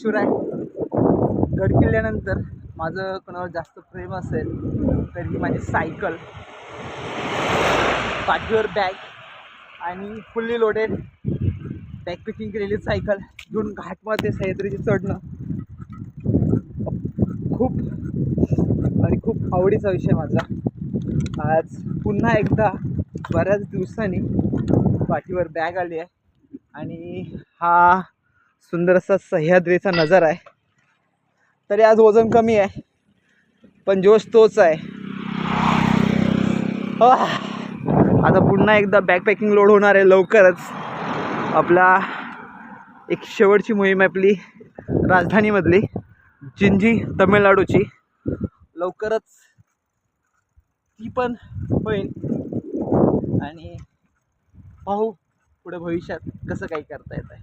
शिवराय गड किल्ल्यानंतर माझं कोणावर जास्त प्रेम असेल तर ही माझी सायकल, पाठीवर बॅग आणि फुल्ली लोडेड बॅकपॅकिंग केलेली सायकल घेऊन घाटमध्ये सह्याद्रीची चढणं खूप आणि खूप आवडीचा विषय माझा. आज पुन्हा एकदा बऱ्याच दिवसांनी पाठीवर बॅग आली आहे आणि हा सुंदर असा सह्याद्रीचा नजारा आहे. तरी आज वजन कमी आहे पण जोश तोच आहे. आता पुन्हा एकदा बॅकपॅकिंग लोड होणार आहे लवकरच. आपला एक शेवटची मोहीम आहे आपली राजधानीमधली, जिंजी तमिळनाडूची. लवकरच ती पण होईल आणि पाहू पुढे भविष्यात कसं काही करता येत आहे.